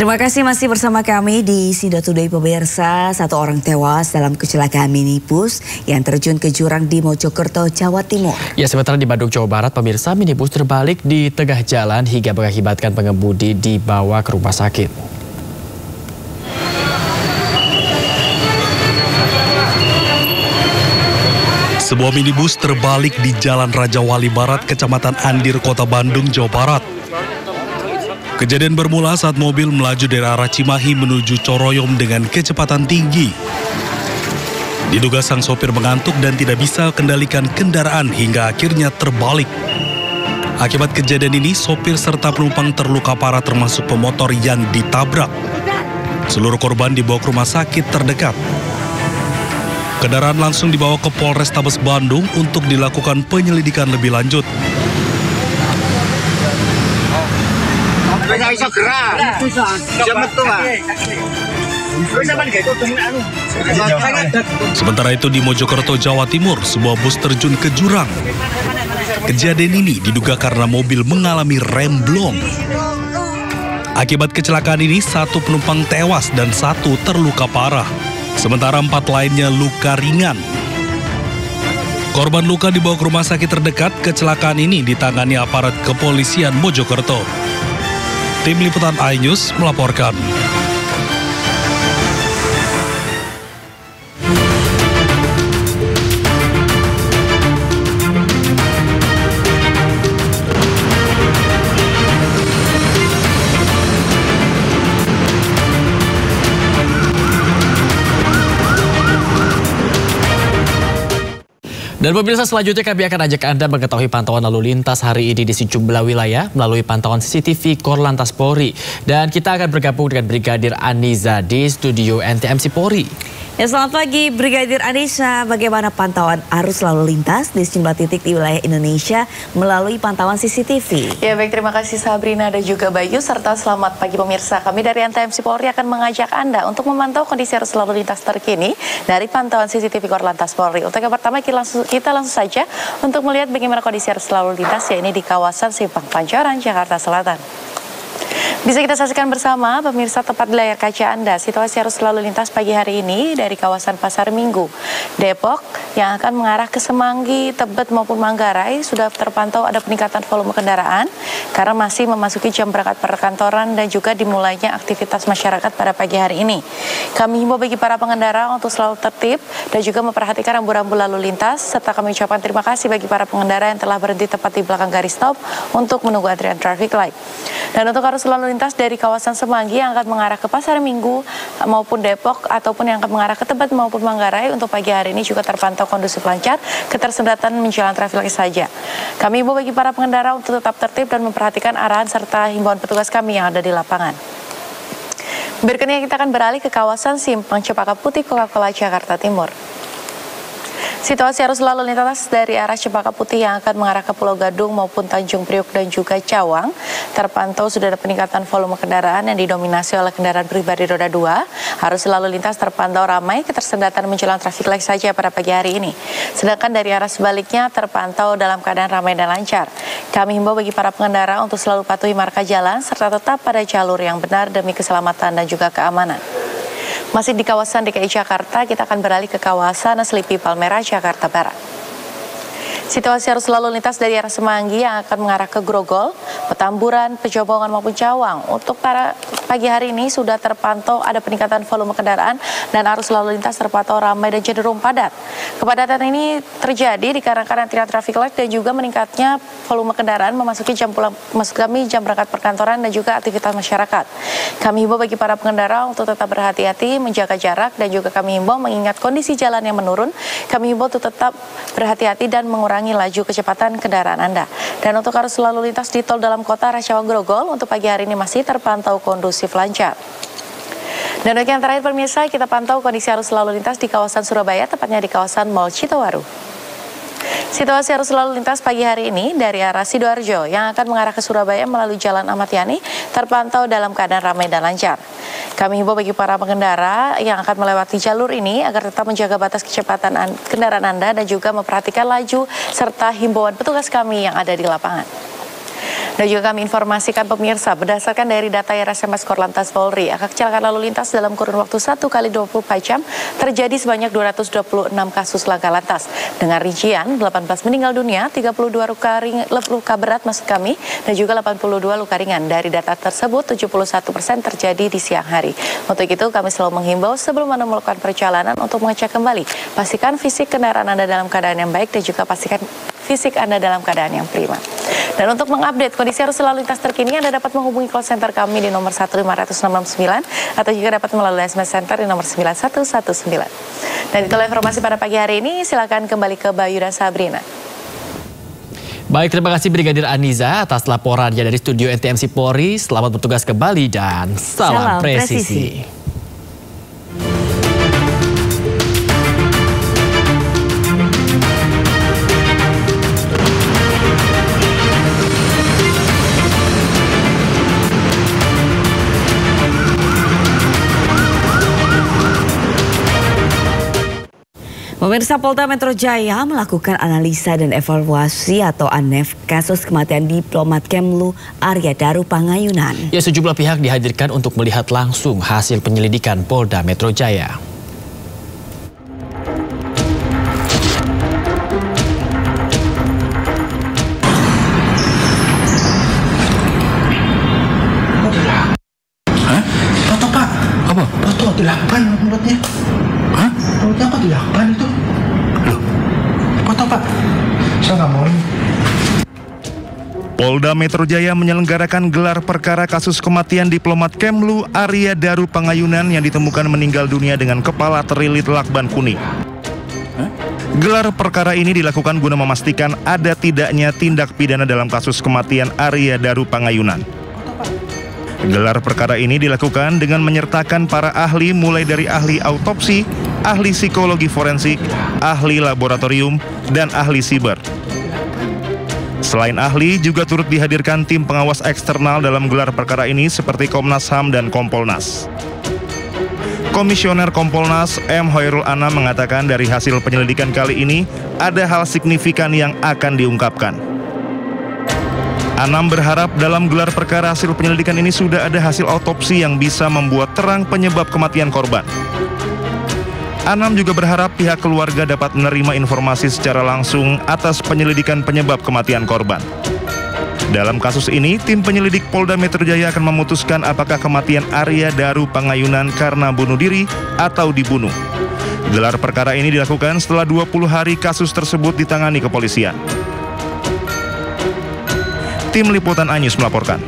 Terima kasih masih bersama kami di Sido Today pemirsa. Satu orang tewas dalam kecelakaan minibus yang terjun ke jurang di Mojokerto, Jawa Timur. Ya, sementara di Bandung, Jawa Barat, pemirsa, minibus terbalik di tengah jalan hingga mengakibatkan pengemudi dibawa ke rumah sakit. Sebuah minibus terbalik di Jalan Raja Wali Barat, Kecamatan Andir, Kota Bandung, Jawa Barat. Kejadian bermula saat mobil melaju dari arah Cimahi menuju Coroyom dengan kecepatan tinggi. Diduga sang sopir mengantuk dan tidak bisa kendalikan kendaraan hingga akhirnya terbalik. Akibat kejadian ini, sopir serta penumpang terluka parah termasuk pemotor yang ditabrak. Seluruh korban dibawa ke rumah sakit terdekat. Kendaraan langsung dibawa ke Polrestabes Bandung untuk dilakukan penyelidikan lebih lanjut. Sementara itu di Mojokerto, Jawa Timur, sebuah bus terjun ke jurang. Kejadian ini diduga karena mobil mengalami remblong. Akibat kecelakaan ini, satu penumpang tewas dan satu terluka parah. Sementara 4 lainnya luka ringan. Korban luka dibawa ke rumah sakit terdekat. Kecelakaan ini ditangani aparat kepolisian Mojokerto. Tim Liputan iNews melaporkan. Dan pemirsa, selanjutnya kami akan ajak Anda mengetahui pantauan lalu lintas hari ini di sejumlah wilayah melalui pantauan CCTV Korlantas Polri. Dan kita akan bergabung dengan Brigadir Aniza di studio NTMC Polri. Ya, selamat pagi Brigadir Aniza. Bagaimana pantauan arus lalu lintas di sejumlah titik di wilayah Indonesia melalui pantauan CCTV? Ya baik, terima kasih Sabrina dan juga Bayu, serta selamat pagi pemirsa. Kami dari NTMC Polri akan mengajak Anda untuk memantau kondisi arus lalu lintas terkini dari pantauan CCTV Korlantas Polri. Untuk yang pertama kita langsung saja untuk melihat bagaimana kondisi arus lalu lintas yakni di kawasan Simpang Pancoran, Jakarta Selatan. Bisa kita saksikan bersama pemirsa tepat di layar kaca Anda situasi arus lalu lintas pagi hari ini dari kawasan Pasar Minggu, Depok yang akan mengarah ke Semanggi, Tebet maupun Manggarai sudah terpantau ada peningkatan volume kendaraan karena masih memasuki jam berangkat perkantoran dan juga dimulainya aktivitas masyarakat pada pagi hari ini. Kami himbau bagi para pengendara untuk selalu tertib dan juga memperhatikan rambu-rambu lalu lintas, serta kami ucapkan terima kasih bagi para pengendara yang telah berhenti tepat di belakang garis stop untuk menunggu antrian traffic light. Dan untuk arus lalu lintas dari kawasan Semanggi yang akan mengarah ke Pasar Minggu maupun Depok ataupun yang akan mengarah ke Tebet maupun Manggarai untuk pagi hari ini juga terpantau kondusif lancar, ketersendatan menjalan traffic light saja. Kami himbau bagi para pengendara untuk tetap tertib dan memperhatikan arahan serta himbauan petugas kami yang ada di lapangan. Berikutnya kita akan beralih ke kawasan Simpang Cempaka Putih, Coca-Cola, Jakarta Timur. Situasi arus lalu lintas dari arah Cempaka Putih yang akan mengarah ke Pulau Gadung maupun Tanjung Priok dan juga Cawang terpantau sudah ada peningkatan volume kendaraan yang didominasi oleh kendaraan pribadi roda 2. Arus lalu lintas terpantau ramai, ketersendatan menjelang traffic light saja pada pagi hari ini. Sedangkan dari arah sebaliknya terpantau dalam keadaan ramai dan lancar. Kami himbau bagi para pengendara untuk selalu patuhi marka jalan serta tetap pada jalur yang benar demi keselamatan dan juga keamanan. Masih di kawasan DKI Jakarta, kita akan beralih ke kawasan Selipi Palmerah, Jakarta Barat. Situasi arus lalu lintas dari arah Semanggi yang akan mengarah ke Grogol, Petamburan, Pejobongan maupun Cawang. Untuk para pagi hari ini sudah terpantau ada peningkatan volume kendaraan dan arus lalu lintas terpantau ramai dan cenderung padat. Kepadatan ini terjadi dikarenakan antrian traffic light dan juga meningkatnya volume kendaraan memasuki jam pulang maksud kami jam berangkat perkantoran dan juga aktivitas masyarakat. Kami himbau bagi para pengendara untuk tetap berhati-hati, menjaga jarak, dan juga kami himbau mengingat kondisi jalan yang menurun. Kami himbau untuk tetap berhati-hati dan mengurangi laju kecepatan kendaraan Anda. Dan untuk arus lalu lintas di tol dalam kota arah Cawang Grogol untuk pagi hari ini masih terpantau kondusif lancar. Dan untuk yang terakhir pemirsa, kita pantau kondisi arus lalu lintas di kawasan Surabaya, tepatnya di kawasan Mall Citowaru. Situasi arus lalu lintas pagi hari ini dari arah Sidoarjo yang akan mengarah ke Surabaya melalui Jalan Ahmad Yani terpantau dalam keadaan ramai dan lancar. Kami himbau bagi para pengendara yang akan melewati jalur ini agar tetap menjaga batas kecepatan kendaraan Anda dan juga memperhatikan laju serta himbauan petugas kami yang ada di lapangan. Dan juga kami informasikan pemirsa, berdasarkan dari data RSMS Korlantas Polri, angka kecelakaan lalu lintas dalam kurun waktu 1 kali 24 jam terjadi sebanyak 226 kasus laka lantas. Dengan rincian 18 meninggal dunia, 32 luka berat maksud kami, dan juga 82 luka ringan. Dari data tersebut, 71% terjadi di siang hari. Untuk itu kami selalu menghimbau sebelum Anda melakukan perjalanan untuk mengecek kembali. Pastikan fisik kendaraan Anda dalam keadaan yang baik dan juga pastikan fisik Anda dalam keadaan yang prima. Dan untuk mengupdate kondisi arus lalu lintas terkini, Anda dapat menghubungi call center kami di nomor 15669 atau juga dapat melalui SMS Center di nomor 9119. Dan itulah informasi pada pagi hari ini. Silakan kembali ke Bayu dan Sabrina. Baik, terima kasih Brigadir Aniza atas laporannya dari studio NTMC Polri. Selamat bertugas kembali dan salam presisi. Pemirsa, Polda Metro Jaya melakukan analisa dan evaluasi atau ANEF kasus kematian diplomat Kemlu Arya Daru Pangayunan. Ya, sejumlah pihak dihadirkan untuk melihat langsung hasil penyelidikan Polda Metro Jaya. Hah? Foto, Pak. Apa? Foto dilakban mulutnya. Hah? Mulutnya kok dilakban itu? Loh, foto, Pak. Saya nggak mau. Polda Metro Jaya menyelenggarakan gelar perkara kasus kematian diplomat Kemlu Arya Daru Pangayunan yang ditemukan meninggal dunia dengan kepala terlilit lakban kuning. Gelar perkara ini dilakukan guna memastikan ada tidaknya tindak pidana dalam kasus kematian Arya Daru Pangayunan. Gelar perkara ini dilakukan dengan menyertakan para ahli mulai dari ahli autopsi, ahli psikologi forensik, ahli laboratorium, dan ahli siber. Selain ahli, juga turut dihadirkan tim pengawas eksternal dalam gelar perkara ini seperti Komnas HAM dan Kompolnas. Komisioner Kompolnas M. Hoirul Anam mengatakan dari hasil penyelidikan kali ini ada hal signifikan yang akan diungkapkan. Anam berharap dalam gelar perkara hasil penyelidikan ini sudah ada hasil autopsi yang bisa membuat terang penyebab kematian korban. Anam juga berharap pihak keluarga dapat menerima informasi secara langsung atas penyelidikan penyebab kematian korban. Dalam kasus ini, tim penyelidik Polda Metro Jaya akan memutuskan apakah kematian Arya Daru Pangayunan karena bunuh diri atau dibunuh. Gelar perkara ini dilakukan setelah 20 hari kasus tersebut ditangani kepolisian. Tim Liputan Anyus melaporkan.